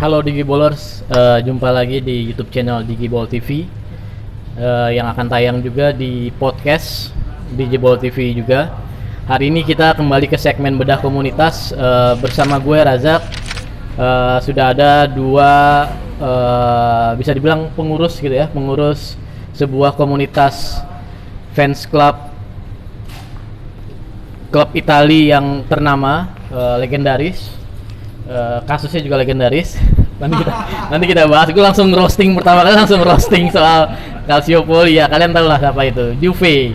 Halo Digiballers, jumpa lagi di YouTube channel Digiball TV yang akan tayang juga di podcast Digiball TV juga. Hari ini kita kembali ke segmen bedah komunitas bersama gue Razak. Sudah ada dua bisa dibilang pengurus gitu ya, pengurus sebuah komunitas fans club Italia yang ternama, legendaris. Kasusnya juga legendaris. Nanti kita bahas. Gue langsung roasting pertama kali soal Calciopoli ya. Kalian tahu lah siapa itu, Juve.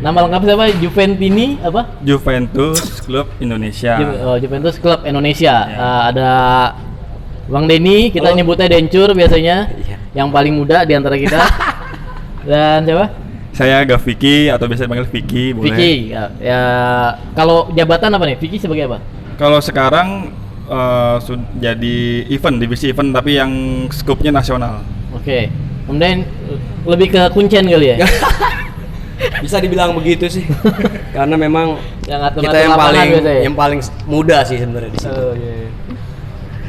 Nama lengkap siapa? Juventini apa? Juventus Club Indonesia. Juventus Club Indonesia. Ya. Ada Bang Denny, kita nyebutnya Dencur biasanya. Yang paling muda di antara kita. Dan siapa? Saya Vicky atau biasa dipanggil Vicky, boleh. Vicky. Ya, kalau jabatan apa nih? Vicky sebagai apa? Kalau sekarang jadi divisi event tapi yang skupnya nasional. Oke. Kemudian lebih ke kuncen kali ya? Bisa dibilang begitu sih. Karena memang Yang kita yang paling muda sih sebenarnya di situ. Oh, iya.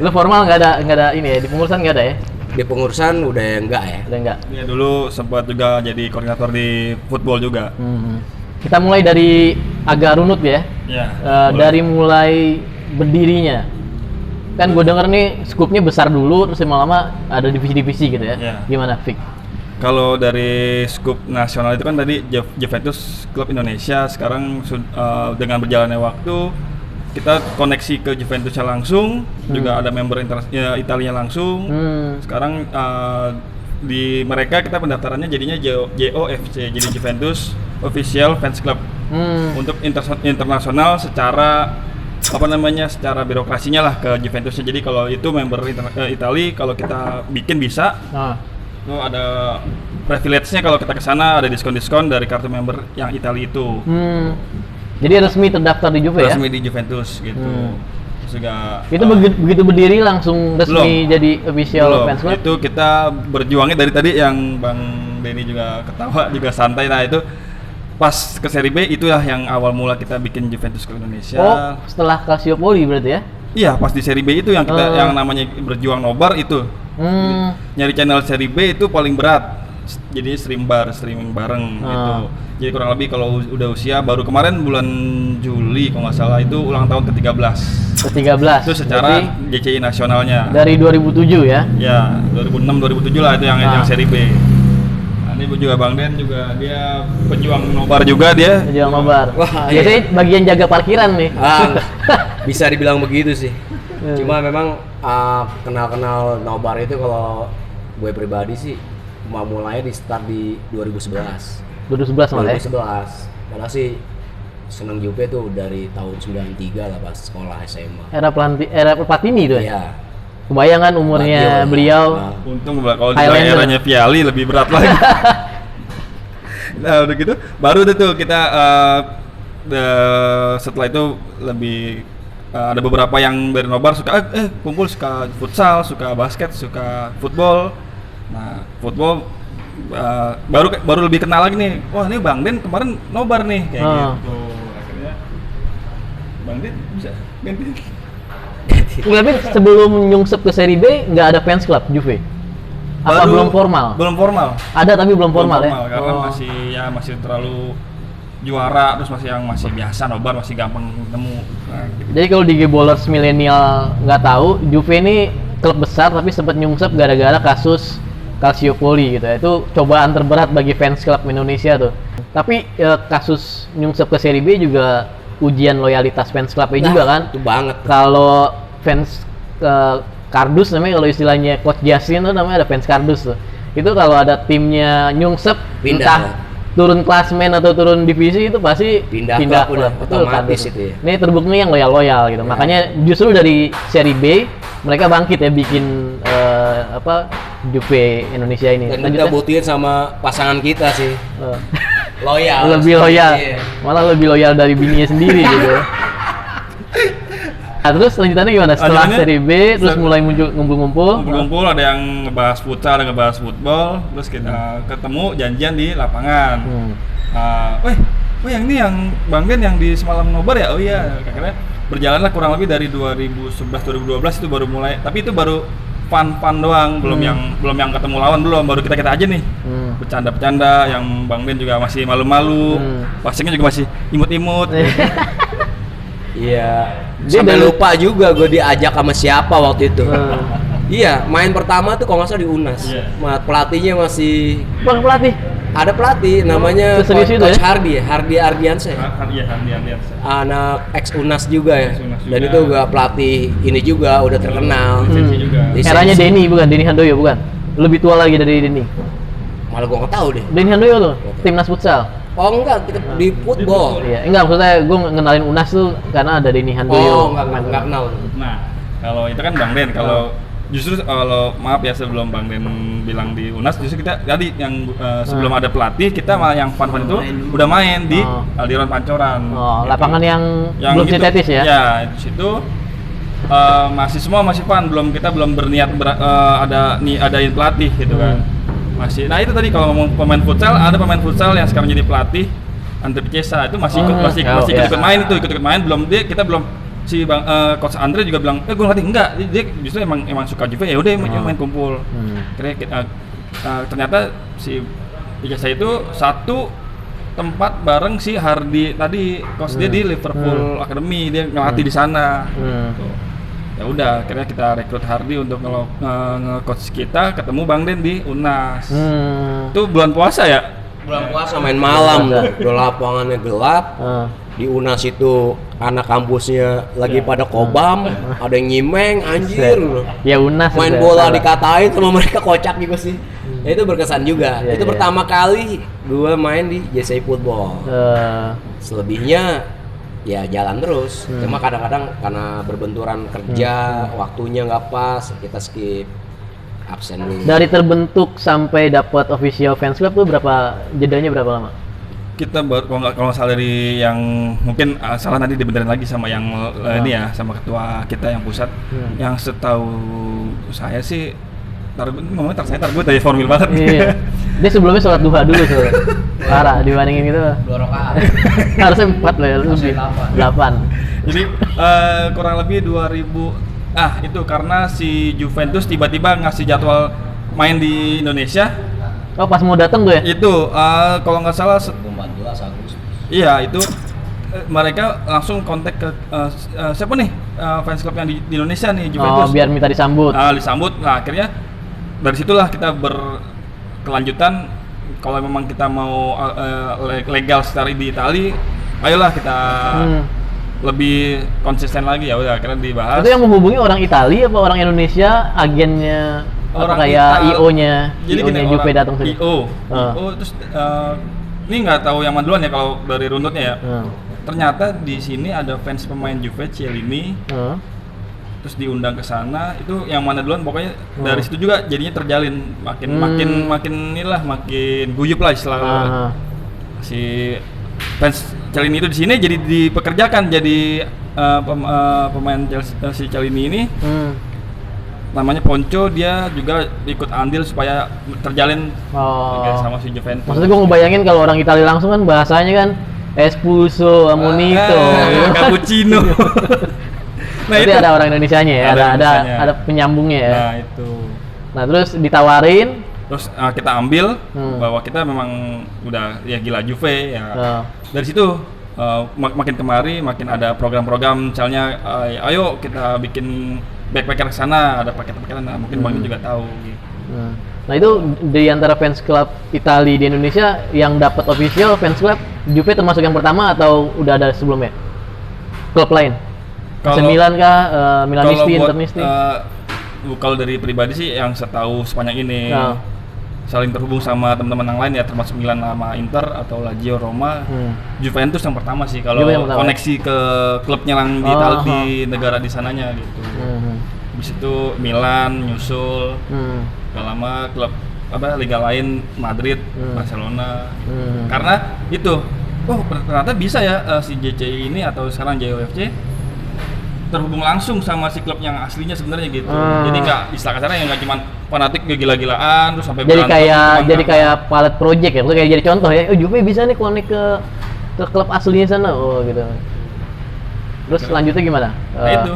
Lu formal nggak ada ini ya, di pengurusan nggak ada ya? Di pengurusan udah enggak ya. Udah enggak. Ya dulu sempat juga jadi koordinator di football juga. Kita mulai dari agak runut ya. Ya. Dari mulai berdirinya. Kan gue denger nih skupnya besar dulu, terus lama-lama ada divisi-divisi gitu ya. Ya. Gimana, Vic? Kalau dari skup nasional itu kan tadi Juventus Club Indonesia, sekarang dengan berjalannya waktu kita koneksi ke Juventusnya langsung, juga ada member Italia langsung. Sekarang di mereka kita pendaftarannya jadinya JOFC, jadi Juventus Official Fans Club. Untuk internasional secara secara birokrasinya lah ke Juventusnya. Jadi kalau itu member Italia, kalau kita bikin bisa. Itu ada privilege-nya kalau kita kesana, ada diskon-diskon dari kartu member yang Italia itu. Jadi resmi terdaftar di Juve ya? Resmi di Juventus gitu. Juga itu begitu berdiri langsung resmi jadi official fans club? Itu kita berjuangnya dari tadi yang Bang Denny juga ketawa juga santai. Nah itu pas ke Serie B itulah yang awal mula kita bikin Juventus Club Indonesia. Oh, setelah Calciopoli berarti ya? Iya, pas di Serie B itu yang kita yang namanya berjuang nobar itu. Nyari channel Serie B itu paling berat. Jadi streaming bareng gitu. Jadi kurang lebih kalau udah usia baru kemarin bulan Juli kalau nggak salah itu ulang tahun ke-13. Ke-13. Itu secara JCI nasionalnya. Dari 2007 ya? Ya, 2006 2007 lah itu yang Serie B. Ini juga Bang Den juga dia pejuang nobar juga dia. Pejuang nobar. Wah, biasanya bagian jaga parkiran nih. Bisa dibilang begitu sih. Cuma memang kenal nobar itu kalau gue pribadi sih mulainya di start di 2011. 2011 malah ya? 2011. Karena sih seneng Juve tuh dari tahun 93 lah pas sekolah SMA. Era Platini itu ya? Iya. Kebayangan umurnya beliau. Untung kalau di eranya Vialli lebih berat lagi. Nah udah gitu, baru deh tuh kita setelah itu lebih ada beberapa yang dari nobar suka kumpul, suka futsal, suka basket, suka football. Nah football baru lebih kenal lagi nih. Wah ini Bang Den kemarin nobar nih kayak gitu. Akhirnya Bang Den bisa ganti. Tapi sebelum nyungsep ke Serie B nggak ada fans club Juve? Apa belum formal? Belum formal. Ada tapi belum formal ya? Karena masih terlalu juara, terus masih biasa nobar, masih gampang ketemu. Nah, gitu. Jadi kalau Digiballers milenial nggak tahu, Juve ini klub besar tapi sempat nyungsep gara-gara kasus Calciopoli gitu ya. Itu cobaan terberat bagi fans klub Indonesia tuh. Tapi kasus nyungsep ke Serie B juga ujian loyalitas fans clubnya juga kan? Itu banget. Kalau fans kardus namanya, kalau istilahnya Coach Jasin tuh namanya ada fans kardus tuh. Itu kalau ada timnya nyungsep, entah turun klasmen atau turun divisi itu pasti pindah udah otomatis itu ya. Ini terbukti yang loyal gitu. Makanya justru dari Serie B mereka bangkit ya bikin Juve Indonesia ini. Dan kita buktiin sama pasangan kita sih. Loyal. Lebih loyal. Malah lebih loyal dari bininya sendiri gitu. Nah, terus lanjutannya gimana? Setelah Serie B, terus mulai muncul ngumpul-ngumpul. Ada yang ngebahas futsal, ada yang ngebahas football. Terus kita ketemu janjian di lapangan. Yang ini yang Bang Den yang di semalam nobar ya? Oh iya, akhirnya berjalanlah kurang lebih dari 2011 2012 itu baru mulai, tapi itu baru fun doang, belum yang ketemu lawan, baru kita aja nih. Bercanda yang Bang Den juga masih malu-malu. Passingnya juga masih imut-imut. Iya. Sampai lupa juga gue diajak sama siapa waktu itu. Iya, main pertama tuh kalau nggak salah di UNAS. Pelatihnya masih Bang pelatih. ada pelatih namanya Serius itu Coach ya? Hardy Ardiansyah. Hardi Ardiansyah. Anak ex UNAS juga ya. Ex-UNAS Dan juga. itu juga pelatih ini juga udah terkenal. Lisensi juga. Lisensi. Eranya Denny bukan, Denny Handoyo bukan? Lebih tua lagi dari Denny. Malah gua nggak tahu deh. Denny Handoyo tuh, timnas futsal. Oh enggak, kita di football. Iya, enggak maksudnya gue ngenalin UNAS tuh karena ada Denny Handoyo. Oh, enggak kenal. Nah, kalau itu kan Bang Den, kalau justru kalau maaf ya sebelum Bang Den bilang di UNAS, justru kita tadi yang sebelum ada pelatih kita malah yang fun itu udah main di Aldiron Pancoran. Oh, lapangan yang belum itu, sintetis ya? Ya, di situ masih fun, kita belum berniat adain pelatih gitu kan. Masih. Nah, itu tadi kalau ngomong pemain futsal, ada pemain futsal yang sekarang jadi pelatih Andre Picesa itu masih ikut main, kita belum si Bang Coach Andre juga bilang, gue ngelatih enggak, dia justru emang suka Juve, ya udah main kumpul. Ternyata si Picesa itu satu tempat bareng si Hardy tadi, coach dia di Liverpool Academy, dia ngelatih di sana. Ya udah, akhirnya kita rekrut Hardy untuk nge-coach kita, ketemu Bang Den di UNAS. Itu bulan puasa ya? Bulan puasa main malam tuh, udah lapangannya gelap. Di UNAS itu anak kampusnya lagi pada kobam, ada yang nyimeng, anjir. Ya UNAS. Main bola dikatain sama mereka, kocak juga sih. Ya, itu berkesan juga. Itu pertama kali gue main di JCI Football. Selebihnya ya jalan terus. Cuma kadang-kadang karena berbenturan kerja, waktunya nggak pas, kita skip, absen dulu. Dari terbentuk sampai dapat official fans club tuh jedanya berapa lama? Kita kalau salah dari yang mungkin salah nanti dibenerin lagi sama yang ini ya, sama ketua kita yang pusat. Yang setahu saya sih ngomongnya gue tadi formil banget. Iya. Dia sebelumnya sholat duha dulu tuh. Parah dibandingin gitu. 2 rakaat. Harusnya 4 lah, lebih 8. Jadi kurang lebih 2000 itu karena si Juventus tiba-tiba ngasih jadwal main di Indonesia. Oh, pas mau datang gue ya? Itu kalau nggak salah 14 Agustus. iya, itu mereka langsung kontak ke siapa nih fans club yang di Indonesia nih, Juventus. Oh, biar minta disambut. Disambut. Nah, akhirnya dari situlah kita berkelanjutan. Kalau memang kita mau legal secara di Itali, ayolah kita lebih konsisten lagi, ya udah akhirnya dibahas. Itu yang menghubungi orang Italia apa orang Indonesia, agennya Orang apa kayak Itali. IO-nya? Jadi IO-nya gini, Juve datang sini. IO terus ini nggak tahu yang mana duluan ya kalau dari runtutnya ya. Ternyata di sini ada fans pemain Juve, Chiellini. Terus diundang ke sana, itu yang mana duluan, pokoknya dari situ juga jadinya terjalin makin guyup lah istilahnya. Si fans Chiellini itu di sini jadi dipekerjakan jadi pemain si Chiellini ini. Namanya Ponco, dia juga ikut andil supaya terjalin sama si Juventus. Maksudnya gue ngebayangin kalau orang Italia langsung kan bahasanya kan Espulso, Amonito, Cappuccino. Nah, berarti ada orang Indonesianya ya, ada penyambungnya ya. Nah, itu. Nah, terus ditawarin, terus kita ambil bahwa kita memang udah ya gila Juve ya. Dari situ makin kemari makin ada program-program, misalnya ayo kita bikin backpacker ke sana, ada paket-paketan, mungkin Bang juga tahu gitu. Nah, itu di antara fans club Italia di Indonesia yang dapat official fans club Juve termasuk yang pertama atau udah ada sebelumnya? Klub lain? Milan kah, Milanisti, Internisti? Kalau dari pribadi sih yang setahu sepanjang ini saling terhubung sama teman-teman yang lain ya, termasuk Milan sama Inter atau Lazio, Roma. Juventus yang pertama sih kalau koneksi ke klubnya yang di negara di sananya gitu. Habis itu Milan nyusul. Gak lama klub liga lain, Madrid, Barcelona. Karena itu ternyata bisa ya si JCI ini atau sekarang JOFC terhubung langsung sama si klub yang aslinya sebenarnya gitu. Jadi nggak istilah kasarnya yang nggak cuma fanatik gila-gilaan terus sampai jadi kayak pilot project ya, maksudnya kayak jadi contoh ya, Juve bisa nih connect ke klub aslinya sana, gitu. Terus selanjutnya gimana? Nah itu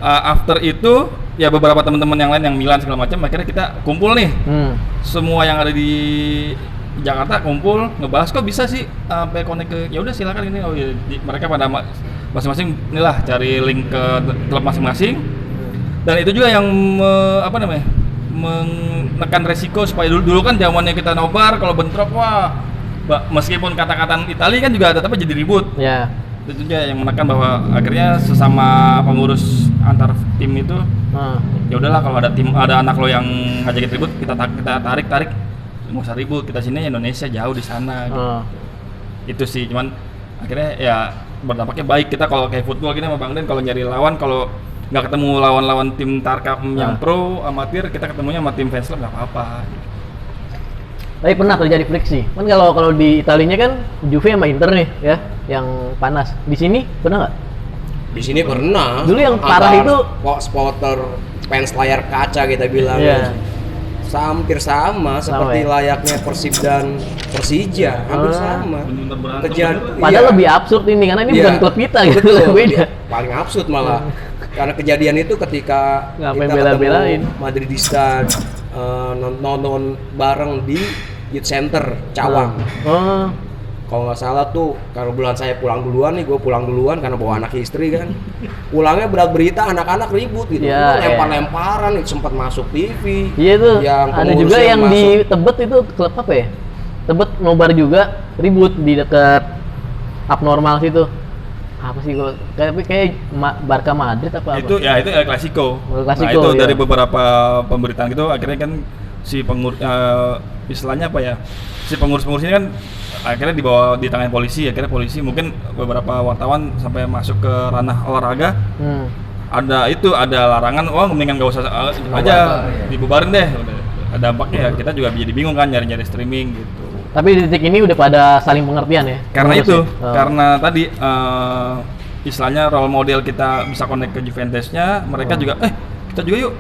after itu ya beberapa teman-teman yang lain yang Milan segala macam akhirnya kita kumpul nih. Semua yang ada di Jakarta kumpul ngebahas kok bisa sih sampai connect ke ya udah silakan ini mereka pada masing-masing inilah cari link ke klub masing-masing. Dan itu juga yang menekan resiko supaya dulu kan zamannya kita nobar kalau bentrok wah meskipun kata-kata Italia kan juga tetap jadi ribut. Ya. Itu juga yang menekan bahwa akhirnya sesama pengurus antar tim itu ya udahlah kalau ada anak lo yang ngajakin ribut kita tarik nggak usah ribut, kita sini Indonesia jauh di sana gitu. Itu sih cuman akhirnya ya berdampaknya baik. Kita kalau kayak football gini sama Bang Den kalau nyari lawan kalau nggak ketemu lawan-lawan tim Tarkam yang pro amatir kita ketemunya sama tim fans club nggak apa-apa gitu. Tapi pernah terjadi friksi. Kan kalau di Italinya kan Juve sama Inter nih ya, yang panas. Di sini pernah nggak? Di sini pernah. Dulu yang parah itu spotter fans layar kaca kita bilang. Iya. Hampir sama seperti layaknya Persib dan Persija, hampir sama. Padahal lebih absurd ini karena ini bukan klub kita gitu. Betul. Beda. Paling absurd malah. Karena kejadian itu ketika kita bela-belain Madridista nonton bareng di Youth Center Cawang. Kalau nggak salah tuh, kalau bulan saya pulang duluan nih, gue pulang duluan karena bawa anak istri kan. Pulangnya berat berita anak-anak ribut gitu, lempar-lemparan, sempat masuk TV. Iya tuh. Yang ada juga yang masuk. Di Tebet itu klub apa ya? Tebet nobar juga ribut di dekat abnormal situ. Apa sih gue? Kayak Barca Madrid apa? Itu ya itu El Clasico. Nah itu dari beberapa pemberitaan gitu akhirnya kan si istilahnya apa ya? Si pengurus-pengurus ini kan akhirnya dibawa di tangan polisi. Akhirnya polisi mungkin beberapa wartawan sampai masuk ke ranah olahraga. Ada larangan, mendingan nggak usah aja dibubarin deh. Ada dampaknya ya kita juga jadi bingung kan nyari-nyari streaming gitu. Tapi di titik ini udah pada saling pengertian ya? Karena itu, karena tadi istilahnya role model kita bisa connect ke Juventusnya, mereka juga kita juga yuk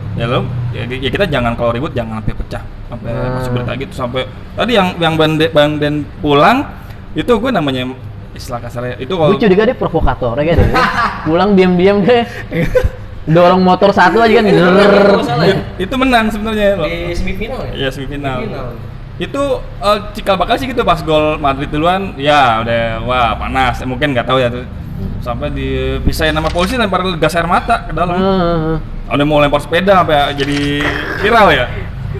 ya kita jangan kalau ribut jangan sampai pecah sampai masuk berita gitu sampai tadi yang Bang Den pulang itu gue namanya istilah kasarnya itu kalau lucu juga dia provokator ya kan pulang diam-diam deh dorong motor satu aja kan itu menang sebenarnya di semifinal ya semifinal. Itu cikal bakal sih gitu pas gol Madrid duluan ya udah wah panas mungkin nggak tahu ya tuh sampai dipisahin sama polisi lempar gas air mata ke dalam. Udah mau lempar sepeda sampai jadi viral ya.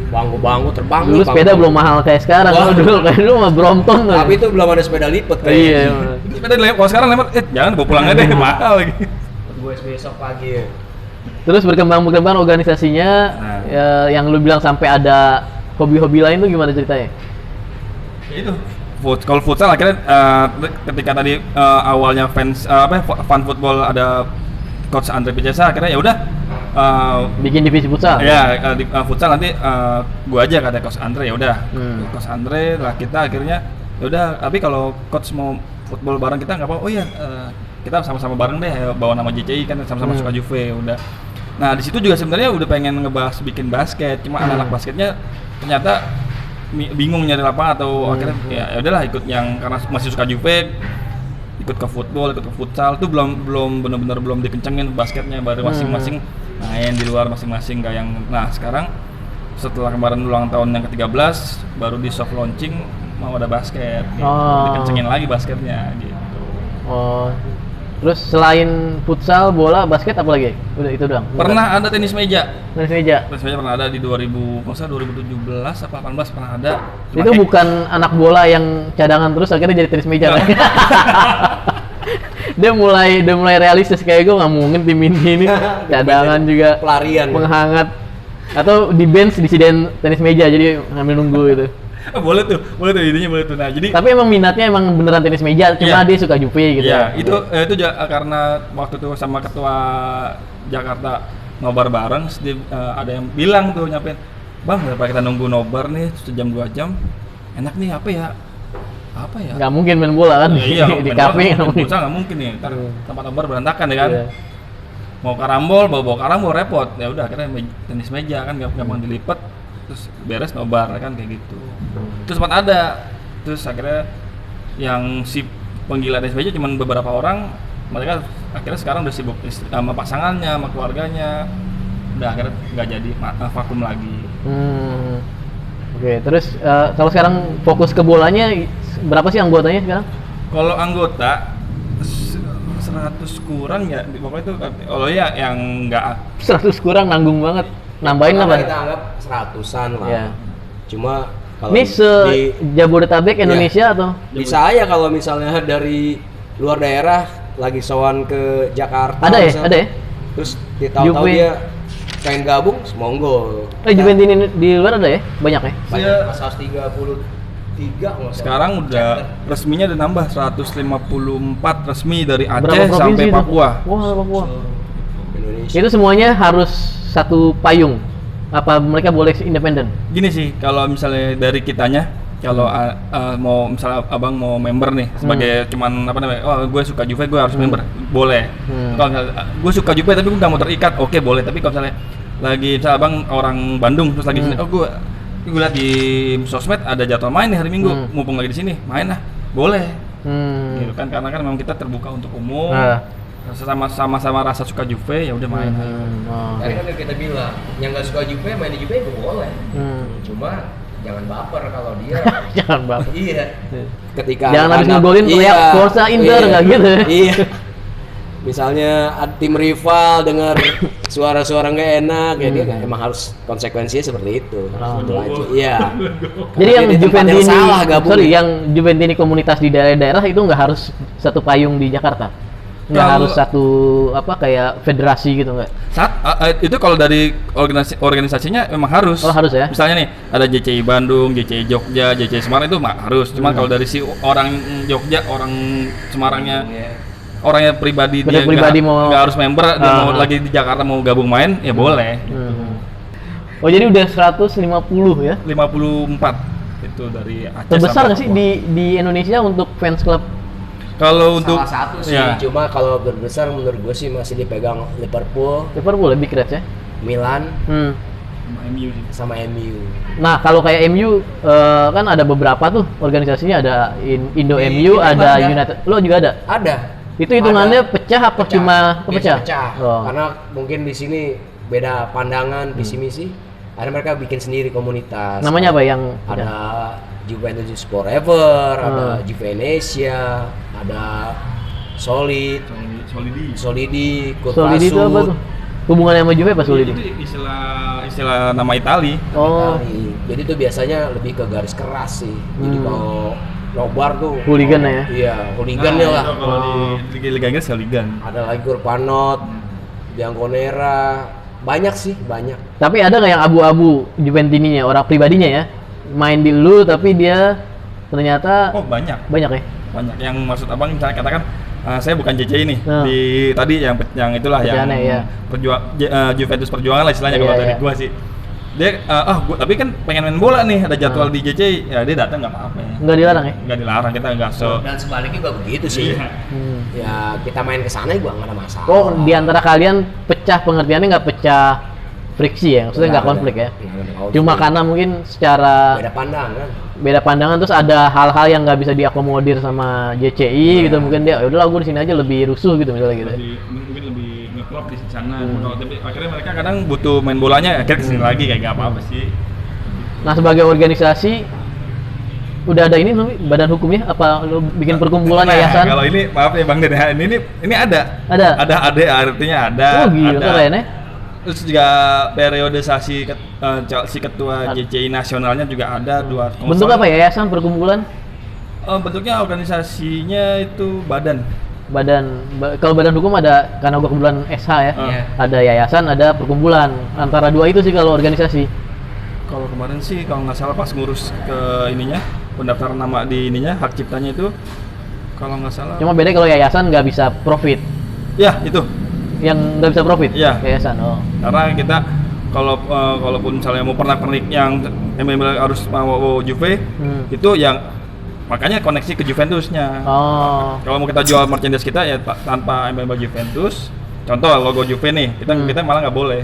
Bangku terbang. Dulu sepeda belum mahal kayak sekarang. Dulu mah Brompton. Tapi itu belum ada sepeda lipat kayak. Iya. Sepeda dilempar kalau sekarang lempar jangan bawa pulang aja deh mahal lagi. Gue besok pagi ya. Terus berkembang organisasinya yang lu bilang sampai ada hobi-hobi lain tuh gimana ceritanya? Ya itu. Kalau futsal akhirnya ketika tadi awalnya fan football ada Coach Andre Picesa akhirnya ya udah bikin divisi futsal. Ya futsal nanti gua aja kata Coach Andre ya udah. Coach Andre lah kita akhirnya ya udah tapi kalau coach mau football bareng kita nggak apa kita sama-sama bareng deh bawa nama JCI kan sama-sama suka Juve udah. Nah di situ juga sebenarnya udah pengen ngebahas bikin basket cuma anak-anak basketnya ternyata bingung nyari lapangan atau akhirnya ya udahlah ikut yang karena masih suka Juve ikut ke football, ikut ke futsal itu belum benar-benar belum dikencengin basketnya baru masing-masing main di luar masing-masing kayak yang nah sekarang setelah kemarin ulang tahun yang ke-13 baru di soft launching mau ada basket gitu. Dikencengin lagi basketnya gitu. Terus selain futsal, bola, basket apa lagi? Udah itu doang. Pernah ada tenis meja. Tenis meja Pernah ada di 2017 apa 18 pernah ada. Itu bukan anak bola yang cadangan terus akhirnya jadi tenis meja kan? Dia mulai realistis kayak gue nggak mungkin tim ini cadangan juga pelarian penghangat atau di bench disediain tenis meja jadi ngambil nunggu gitu. boleh tuh idenya boleh tuh. Nah, jadi tapi emang minatnya emang beneran tenis meja, cuma dia suka Juve gitu. Iya, itu karena waktu itu sama ketua Jakarta nobar bareng, ada yang bilang tuh nyampein, "Bang, daripada kita nunggu nobar nih sejam 2 jam, enak nih apa ya?" Nggak mungkin main bola kan di kafe nggak mungkin nih, ntar tempat nobar berantakan ya kan. Mau karambol, bawa karambol repot. Ya udah akhirnya tenis meja kan gampang dilipat. Terus beres nobar kan kayak gitu. Terus sempat ada. Terus akhirnya yang si penggila tenis meja cuma beberapa orang mereka akhirnya sekarang udah sibuk sama pasangannya, sama keluarganya, udah akhirnya nggak jadi vakum lagi. Oke, terus kalau sekarang fokus ke bolanya, berapa sih anggotanya sekarang? Kalau anggota 100 kurang ya, pokoknya itu kalau ya yang nggak 100 kurang, nanggung banget. Nambahin Karena apa? kita anggap 100-an lah. Iya. Cuma kalau Ini Jabodetabek Indonesia atau? bisa aja kalau misalnya dari luar daerah lagi sowan ke Jakarta. Ada ya? misalnya, Ada ya? Terus tahu-tahu Juve. dia pengen gabung, monggo. Juventus di luar ada ya? Banyak ya? Banyak, 133 nggak salah. sekarang udah resminya udah nambah 154 resmi dari Berapa Aceh provinsi sampai itu? Papua. Wah, Papua. Indonesia. Itu semuanya harus satu payung. Apa mereka boleh independen? Gini sih, kalau misalnya dari kitanya, kalau mau misalnya abang mau member nih sebagai cuman apa namanya, oh gue suka Juve gue harus member, boleh. Kalau gue suka Juve tapi gue nggak mau terikat, oke boleh. Tapi kalau misalnya lagi misalnya abang orang Bandung terus lagi sini, oh gue lihat di sosmed ada jadwal main nih hari Minggu, mumpung lagi di sini main lah, boleh. Gitu kan, karena kan memang kita terbuka untuk umum. Sama-sama rasa suka Juve ya udah main. Tadi kan kita bilang, yang nggak suka Juve main di Juve itu boleh. Cuma jangan baper kalau dia. Jangan baper. Iya. Ketika Jangan habis anak-anak- ngegolin teriak Forza Inter, nggak gitu ya? Iya. Misalnya tim rival dengar suara-suara nggak enak, ya dia nggak, emang harus konsekuensinya seperti itu. Itu aja. Iya. Jadi yang Di tempat Juventini, salah gabung. yang Juventini komunitas di daerah-daerah itu nggak harus satu payung di Jakarta, nggak Kalau- harus satu apa kayak federasi gitu nggak? Itu kalau dari organisasinya memang harus. Oh, harus ya? Misalnya nih ada JCI Bandung, JCI Jogja, JCI Semarang itu harus. Cuman kalau dari si orang Jogja, orang Semarangnya, orangnya pribadi dia Pribadi nggak harus member, dia mau lagi di Jakarta mau gabung main, ya boleh. Oh jadi udah 150 ya? 54 itu dari Aceh. Terbesar sampai nggak sih Papua. di Indonesia untuk fans klub? Kalau untuk Salah satu sih, ya, cuma kalau berbesar menurut gue sih masih dipegang Liverpool, Liverpool lebih keren ya? Milan, sama MU sih. sama MU. Nah kalau kayak MU kan ada beberapa tuh organisasinya, ada Indo Di MU, kita ada ada. United. Lo juga ada? Ada. Itu hitungannya Ada. pecah apa cuma Biasa pecah? pecah. Oh. Karena mungkin di sini beda pandangan, visi misi. Ada mereka bikin sendiri komunitas. Namanya apa yang Ada Juventus Forever, ada Juvenesia, ada Solid, Solidi, Solidi itu apa tuh? Hubungannya sama Juve apa Solidi? Itu istilah nama Itali. Oh, Jadi itu biasanya lebih ke garis keras sih. Jadi kalau nobar tuh Hooligan ya? Iya, hooligannya lah. Itu kalau di Liga Inggris hooligan. Ada lagi Kurpanot, Bianconera, banyak sih, banyak. tapi ada nggak yang abu-abu Juventininya, orang pribadinya ya? Main di lu tapi dia ternyata Oh banyak. banyak ya? Banyak yang maksud abang misalnya katakan saya bukan JCI nih di tadi yang itulah yang Pecahannya, iya. Juventus perjuangan lah istilahnya Iya, kalau dari iya. gua sih dia gua tapi kan pengen main bola nih, ada jadwal di JCI ya dia datang nggak apa-apa ya, Nggak dilarang ya? nggak dilarang, kita nggak Dan sebaliknya juga begitu sih. Iya. Ya kita main ke sana juga nggak ada masalah. Oh, di antara kalian pecah pengertiannya nggak pecah friksi ya? Maksudnya nggak konflik ya? Nggak ada konflik. Cuma karena mungkin secara beda pandangan. beda pandangan, terus ada hal-hal yang nggak bisa diakomodir sama JCI gitu, mungkin dia yaudahlah gue di sini aja lebih rusuh gitu misalnya gitu. mungkin lebih ngeklop di sana. Kalau tapi akhirnya mereka kadang butuh main bolanya akhirnya kesini lagi kayak nggak apa-apa sih. Nah sebagai organisasi udah ada ini belum, badan hukumnya apa lo bikin perkumpulan yayasan? Kalau ini maaf ya Bang Den, ini ada. Ada? Ada artinya ada. Oh gila keren ya. Terus juga periodisasi si ketua JCI nasionalnya juga ada dua. Bentuk apa yayasan perkumpulan? Bentuknya organisasinya itu badan. Kalau badan hukum ada, karena gua kebetulan SH ya. Iya. Ada yayasan, ada perkumpulan. Antara dua itu sih kalau organisasi. Kalau kemarin sih kalau nggak salah pas ngurus ke ininya pendaftaran nama di ininya hak ciptanya itu kalau nggak salah. Cuma beda kalau yayasan nggak bisa profit. Ya itu. Yang nggak bisa profit? Iya. Yayasan. Oh. Karena kita kalaupun misalnya mau pernak-pernik yang harus mau Juve itu yang makanya koneksi ke Juventusnya. Oh. Kalau mau kita jual merchandise kita ya tanpa embel Juventus, contoh logo Juve nih, kita malah nggak boleh.